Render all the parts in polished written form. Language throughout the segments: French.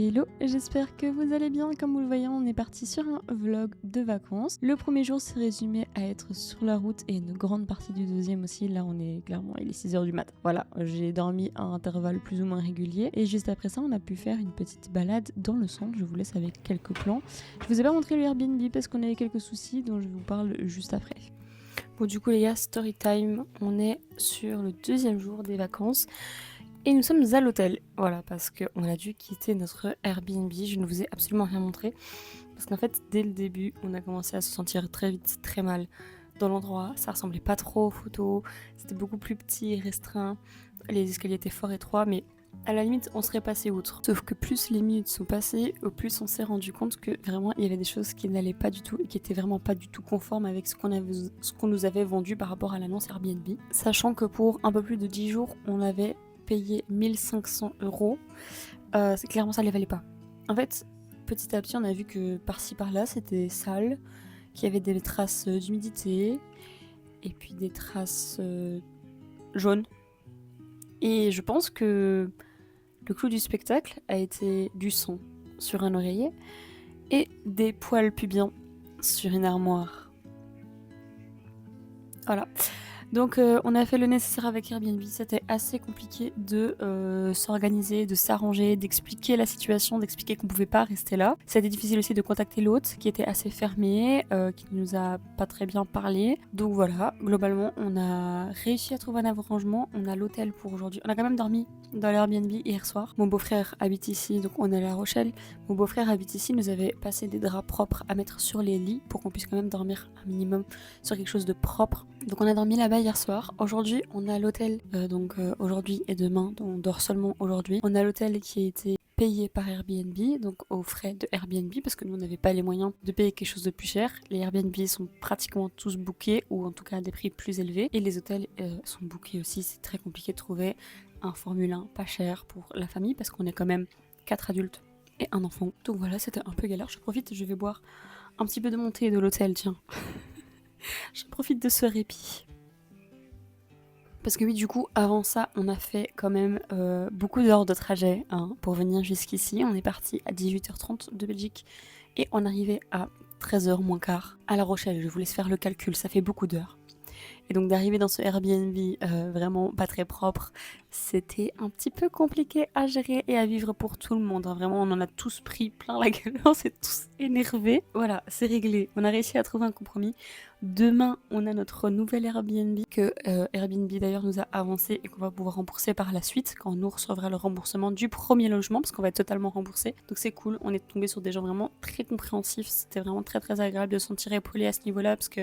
Hello, j'espère que vous allez bien. Comme vous le voyez, on est parti sur un vlog de vacances. Le premier jour s'est résumé à être sur la route et une grande partie du deuxième aussi. Là, on est clairement, il est 6h du mat. Voilà, j'ai dormi à intervalles plus ou moins réguliers. Et juste après ça, on a pu faire une petite balade dans le centre. Je vous laisse avec quelques plans. Je vous ai pas montré le Airbnb parce qu'on a eu quelques soucis dont je vous parle juste après. Bon, du coup, les gars, story time. On est sur le deuxième jour des vacances. Et nous sommes à l'hôtel, voilà, parce qu'on a dû quitter notre Airbnb. Je ne vous ai absolument rien montré, parce qu'en fait, dès le début, on a commencé à se sentir très vite très mal dans l'endroit. Ça ressemblait pas trop aux photos, c'était beaucoup plus petit et restreint. Les escaliers étaient fort étroits, mais à la limite, on serait passé outre. Sauf que plus les minutes sont passées, au plus on s'est rendu compte que vraiment, il y avait des choses qui n'allaient pas du tout et qui étaient vraiment pas du tout conformes avec ce qu'on nous avait vendu par rapport à l'annonce Airbnb. Sachant que pour un peu plus de 10 jours, on avait payé 1500 €. Clairement, ça ne les valait pas. En fait, petit à petit, on a vu que par-ci par-là, c'était sale, qu'il y avait des traces d'humidité et puis des traces jaunes. Et je pense que le clou du spectacle a été du sang sur un oreiller et des poils pubiens sur une armoire. Voilà. Donc on a fait le nécessaire avec Airbnb, c'était assez compliqué de s'organiser, de s'arranger, d'expliquer la situation, d'expliquer qu'on pouvait pas rester là. C'était difficile aussi de contacter l'hôte qui était assez fermé, qui nous a pas très bien parlé. Donc voilà, globalement on a réussi à trouver un arrangement, on a l'hôtel pour aujourd'hui. On a quand même dormi dans l'Airbnb hier soir. Mon beau-frère habite ici, donc on est à La Rochelle. Mon beau-frère habite ici, nous avait passé des draps propres à mettre sur les lits pour qu'on puisse quand même dormir un minimum sur quelque chose de propre. Donc on a dormi là-bas hier soir. Aujourd'hui on a l'hôtel, aujourd'hui et demain, donc on dort seulement aujourd'hui. On a l'hôtel qui a été payé par Airbnb, donc aux frais de Airbnb, parce que nous on n'avait pas les moyens de payer quelque chose de plus cher. Les Airbnb sont pratiquement tous bookés, ou en tout cas à des prix plus élevés, et les hôtels sont bookés aussi. C'est très compliqué de trouver un Formule 1 pas cher pour la famille, parce qu'on est quand même 4 adultes et un enfant. Donc voilà, c'était un peu galère. Je profite, je vais boire un petit peu de mon thé de l'hôtel, tiens. Je profite de ce répit. Parce que oui, du coup, avant ça, on a fait quand même beaucoup d'heures de trajet pour venir jusqu'ici. On est parti à 18h30 de Belgique et on arrivait à 13h moins quart à La Rochelle. Je vous laisse faire le calcul, ça fait beaucoup d'heures. Et donc d'arriver dans ce Airbnb vraiment pas très propre, c'était un petit peu compliqué à gérer et à vivre pour tout le monde. Vraiment, on en a tous pris plein la gueule, on s'est tous énervés. Voilà, c'est réglé. On a réussi à trouver un compromis. Demain, on a notre nouvel Airbnb que Airbnb d'ailleurs nous a avancé et qu'on va pouvoir rembourser par la suite quand nous recevra le remboursement du premier logement, parce qu'on va être totalement remboursé. Donc c'est cool, on est tombé sur des gens vraiment très compréhensifs. C'était vraiment très très agréable de se sentir épaulé à ce niveau-là, parce que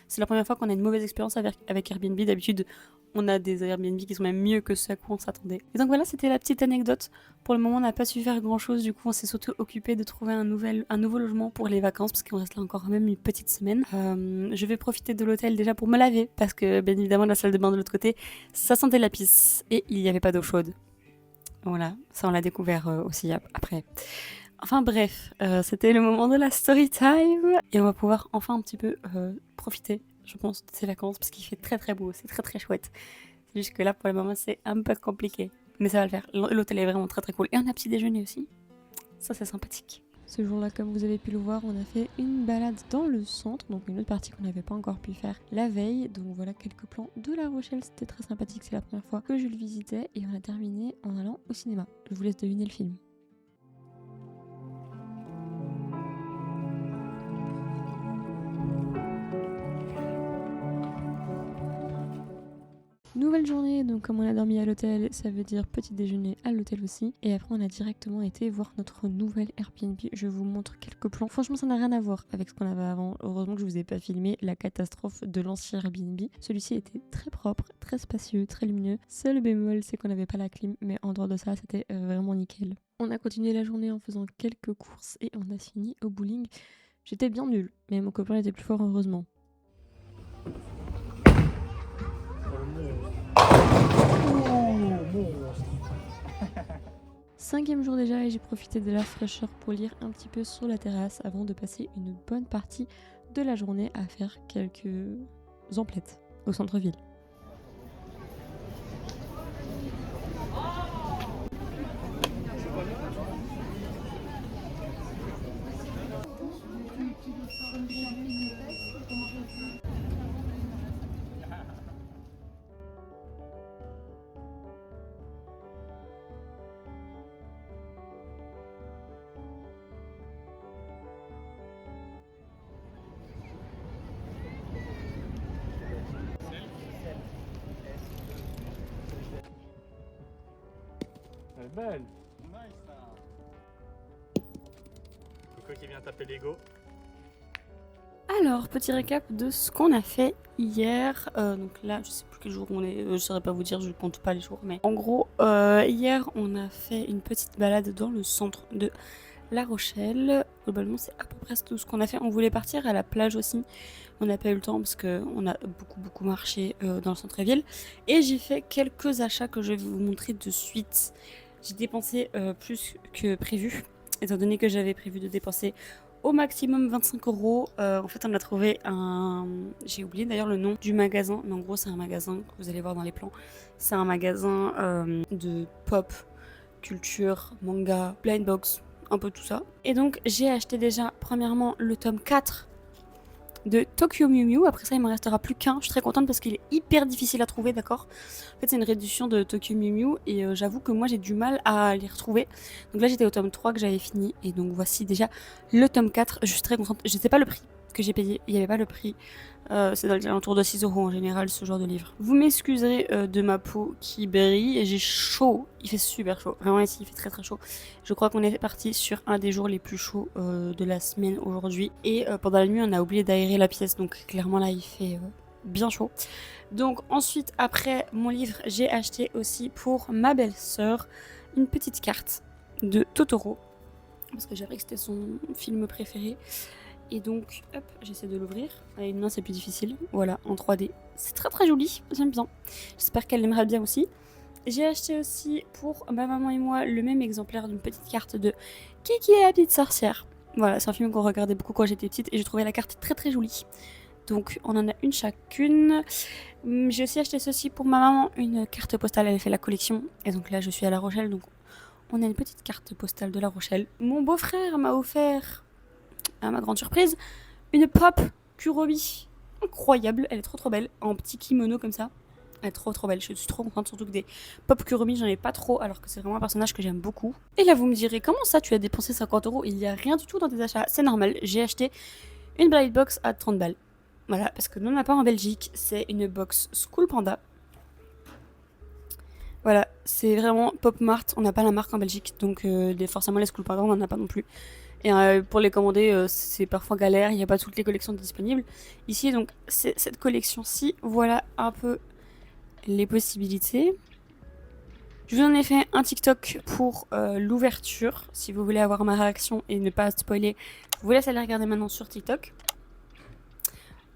c'est la première fois qu'on a une mauvaise expérience avec Airbnb. D'habitude, on a des Airbnb qui sont même mieux que ce à quoi on s'attendait. Et donc voilà, c'était la petite anecdote. Pour le moment, on n'a pas su faire grand chose. Du coup, on s'est surtout occupé de trouver un nouveau logement pour les vacances, parce qu'on reste là encore même une petite semaine. Je vais profiter de l'hôtel déjà pour me laver, parce que bien évidemment, la salle de bain de l'autre côté, ça sentait la pisse et il n'y avait pas d'eau chaude. Voilà, ça on l'a découvert aussi après. Enfin bref, c'était le moment de la story time et on va pouvoir enfin un petit peu profiter, je pense, de ces vacances parce qu'il fait très très beau, c'est très très chouette. C'est juste que là pour le moment c'est un peu compliqué, mais ça va le faire. L'hôtel est vraiment très très cool et on a petit déjeuner aussi, ça c'est sympathique. Ce jour-là, comme vous avez pu le voir, on a fait une balade dans le centre, donc une autre partie qu'on n'avait pas encore pu faire la veille. Donc voilà quelques plans de La Rochelle, c'était très sympathique, c'est la première fois que je le visitais et on a terminé en allant au cinéma. Je vous laisse deviner le film. Nouvelle journée, donc comme on a dormi à l'hôtel, ça veut dire petit déjeuner à l'hôtel aussi. Et après on a directement été voir notre nouvel Airbnb. Je vous montre quelques plans. Franchement ça n'a rien à voir avec ce qu'on avait avant. Heureusement que je vous ai pas filmé la catastrophe de l'ancien Airbnb. Celui-ci était très propre, très spacieux, très lumineux. Seul bémol c'est qu'on n'avait pas la clim, mais en dehors de ça c'était vraiment nickel. On a continué la journée en faisant quelques courses et on a fini au bowling. J'étais bien nulle, mais mon copain était plus fort heureusement. Cinquième jour déjà et j'ai profité de la fraîcheur pour lire un petit peu sur la terrasse avant de passer une bonne partie de la journée à faire quelques emplettes au centre-ville. belle. Coco qui vient taper Lego. Alors, petit récap de ce qu'on a fait hier. Donc là, je sais plus quel jour on est, je saurais pas vous dire, je compte pas les jours. Mais en gros, hier, on a fait une petite balade dans le centre de La Rochelle. Globalement, c'est à peu près tout ce qu'on a fait. On voulait partir à la plage aussi. On n'a pas eu le temps parce qu'on a beaucoup marché dans le centre-ville. Et j'ai fait quelques achats que je vais vous montrer de suite. J'ai dépensé plus que prévu, étant donné que j'avais prévu de dépenser au maximum 25 euros. En fait, on a trouvé un... J'ai oublié d'ailleurs le nom du magasin, mais en gros, c'est un magasin que vous allez voir dans les plans. C'est un magasin de pop, culture, manga, blind box, un peu tout ça. Et donc, j'ai acheté déjà, premièrement, le tome 4 de Tokyo Mew Mew. Après ça, il m'en restera plus qu'un. Je suis très contente parce qu'il est hyper difficile à trouver, d'accord. En fait, c'est une réédition de Tokyo Mew Mew et j'avoue que moi, j'ai du mal à les retrouver. Donc là, j'étais au tome 3 que j'avais fini et donc voici déjà le tome 4. Je suis très contente. Je sais pas le prix que j'ai payé. Il n'y avait pas le prix. C'est dans les alentours de 6 euros en général, ce genre de livre. Vous m'excuserez de ma peau qui brille et j'ai chaud. Il fait super chaud. Vraiment ici, il fait très chaud. Je crois qu'on est parti sur un des jours les plus chauds de la semaine aujourd'hui. Et pendant la nuit, on a oublié d'aérer la pièce. Donc clairement là, il fait bien chaud. Donc ensuite, après mon livre, j'ai acheté aussi pour ma belle-sœur une petite carte de Totoro. Parce que j'avais que c'était son film préféré. Et donc, hop, j'essaie de l'ouvrir. Avec une main, c'est plus difficile. Voilà, en 3D. C'est très joli, j'aime bien. J'espère qu'elle l'aimera bien aussi. J'ai acheté aussi pour ma maman et moi le même exemplaire d'une petite carte de Kiki et la petite sorcière. Voilà, c'est un film qu'on regardait beaucoup quand j'étais petite et j'ai trouvé la carte très jolie. Donc on en a une chacune. J'ai aussi acheté ceci pour ma maman, une carte postale, elle a fait la collection. Et donc là je suis à La Rochelle, donc on a une petite carte postale de La Rochelle. Mon beau-frère m'a offert, à ma grande surprise, une pop Kuromi. Incroyable, elle est trop belle, en petit kimono comme ça. Elle est trop belle, je suis trop contente, surtout que des pop Kuromi, j'en ai pas trop, alors que c'est vraiment un personnage que j'aime beaucoup. Et là, vous me direz, comment ça, tu as dépensé 50 euros? Il y a rien du tout dans tes achats, c'est normal, j'ai acheté une Blind Box à 30 balles. Voilà, parce que nous, on n'a pas en Belgique, c'est une box School Panda. Voilà, c'est vraiment Pop Mart, on n'a pas la marque en Belgique, donc forcément les School Panda, on n'en a pas non plus. Et pour les commander, c'est parfois galère, il n'y a pas toutes les collections disponibles. Ici, donc, c'est cette collection-ci, voilà un peu les possibilités. Je vous en ai fait un TikTok pour l'ouverture. Si vous voulez avoir ma réaction et ne pas spoiler, je vous laisse aller regarder maintenant sur TikTok.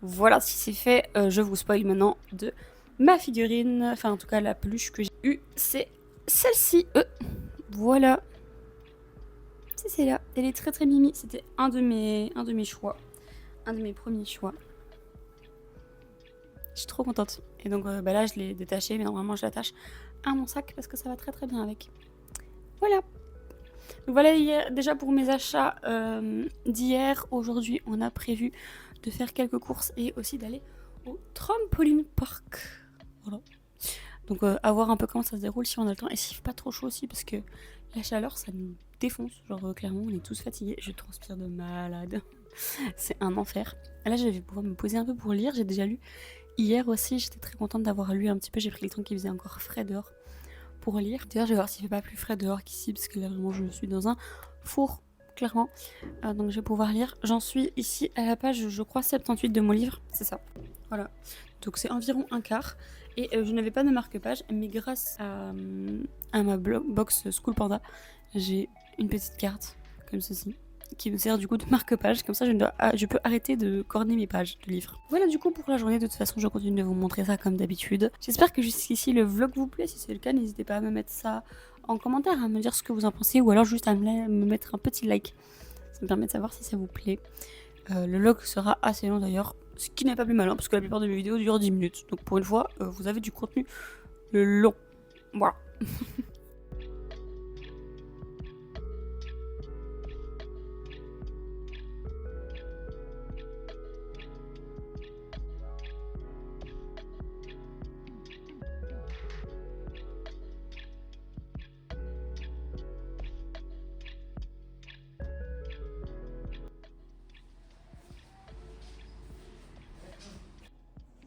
Voilà, si c'est fait, je vous spoil maintenant de ma figurine. Enfin, en tout cas, la peluche que j'ai eue, c'est celle-ci. Voilà. C'est celle-là. Elle est très mimi. C'était un de mes choix. Un de mes premiers choix. Je suis trop contente. Et donc là, je l'ai détachée, mais normalement, je l'attache à mon sac parce que ça va très bien avec. Voilà. Donc voilà, déjà pour mes achats d'hier. Aujourd'hui, on a prévu de faire quelques courses et aussi d'aller au trampoline park. Voilà. Donc à voir un peu comment ça se déroule si on a le temps et s'il fait pas trop chaud aussi parce que la chaleur, ça nous défonce. Genre clairement, on est tous fatigués. Je transpire de malade. C'est un enfer. Là, je vais pouvoir me poser un peu pour lire. J'ai déjà lu hier aussi. J'étais très contente d'avoir lu un petit peu. J'ai pris les temps qui faisaient encore frais dehors pour lire. D'ailleurs, je vais voir s'il fait pas plus frais dehors qu'ici parce que là, vraiment, je suis dans un four, clairement. Donc, je vais pouvoir lire. J'en suis ici à la page, je crois, 78 de mon livre. C'est ça. Voilà. Donc, c'est environ un quart. Et je n'avais pas de marque-page, mais grâce à ma box School Panda, j'ai une petite carte comme ceci qui me sert du coup de marque-page. Comme ça, je peux arrêter de corner mes pages de livres. Voilà du coup pour la journée. De toute façon, je continue de vous montrer ça comme d'habitude. J'espère que jusqu'ici le vlog vous plaît. Si c'est le cas, n'hésitez pas à me mettre ça en commentaire, à me dire ce que vous en pensez ou alors juste à me mettre un petit like. Ça me permet de savoir si ça vous plaît. Le vlog sera assez long d'ailleurs, ce qui n'est pas plus malin parce que la plupart de mes vidéos durent 10 minutes. Donc pour une fois, vous avez du contenu long. Voilà.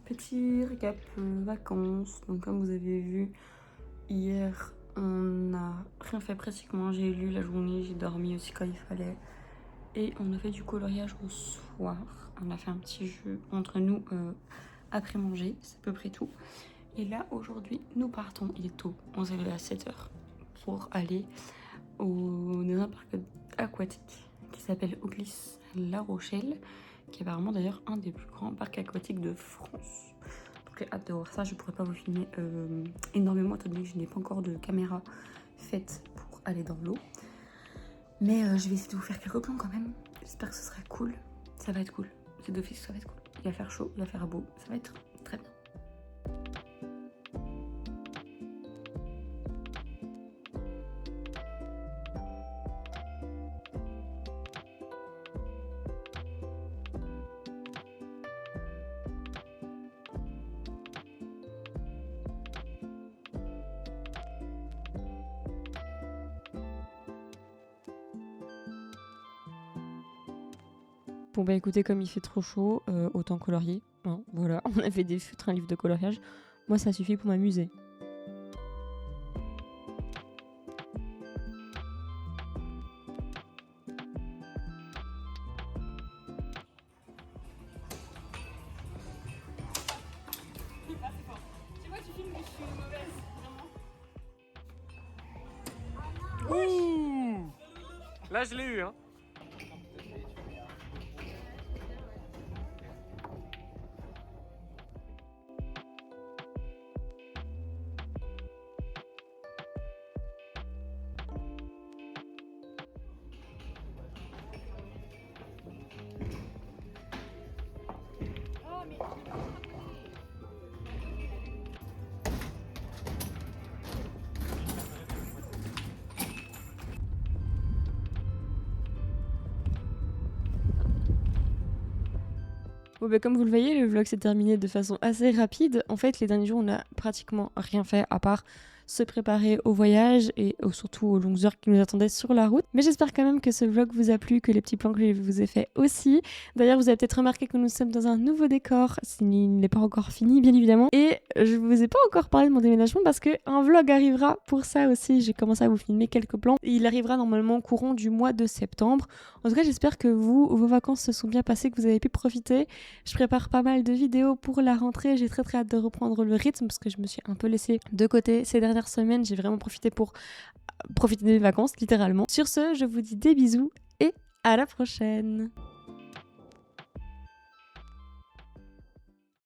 Petit récap vacances. Donc comme vous avez vu, hier on a rien fait pratiquement. J'ai lu la journée, j'ai dormi aussi quand il fallait. Et on a fait du coloriage au soir. On a fait un petit jeu entre nous après manger, c'est à peu près tout. Et là, aujourd'hui, nous partons, il est tôt, on s'est levé à 7h pour aller dans un parc aquatique qui s'appelle Oglis La Rochelle, qui est apparemment d'ailleurs un des plus grands parcs aquatiques de France. Donc j'ai hâte de voir ça, je pourrais pas vous filmer énormément étant donné que je n'ai pas encore de caméra faite pour aller dans l'eau. Mais je vais essayer de vous faire quelques plans quand même, j'espère que ce sera cool, ça va être cool, c'est d'office, ça va être cool. Il va faire chaud, il va faire beau, ça va être très bien. Bon bah écoutez, comme il fait trop chaud, autant colorier, hein, voilà, on a fait des feutres, un livre de coloriage, moi ça suffit pour m'amuser. Ouh, là je l'ai eu hein. Bon bah comme vous le voyez, le vlog s'est terminé de façon assez rapide. En fait, les derniers jours, on a pratiquement rien fait à part se préparer au voyage et surtout aux longues heures qui nous attendaient sur la route. Mais j'espère quand même que ce vlog vous a plu, que les petits plans que je vous ai fait aussi. D'ailleurs, vous avez peut-être remarqué que nous sommes dans un nouveau décor, s'il n'est pas encore fini, bien évidemment. Et je vous ai pas encore parlé de mon déménagement parce qu'un vlog arrivera pour ça aussi. J'ai commencé à vous filmer quelques plans. Il arrivera normalement courant du mois de septembre. En tout cas, j'espère que vos vacances se sont bien passées, que vous avez pu profiter. Je prépare pas mal de vidéos pour la rentrée. J'ai très hâte de reprendre le rythme parce que je me suis un peu laissée de côté ces dernières semaines. J'ai vraiment profité pour profiter des vacances, littéralement. Sur ce, je vous dis des bisous et à la prochaine.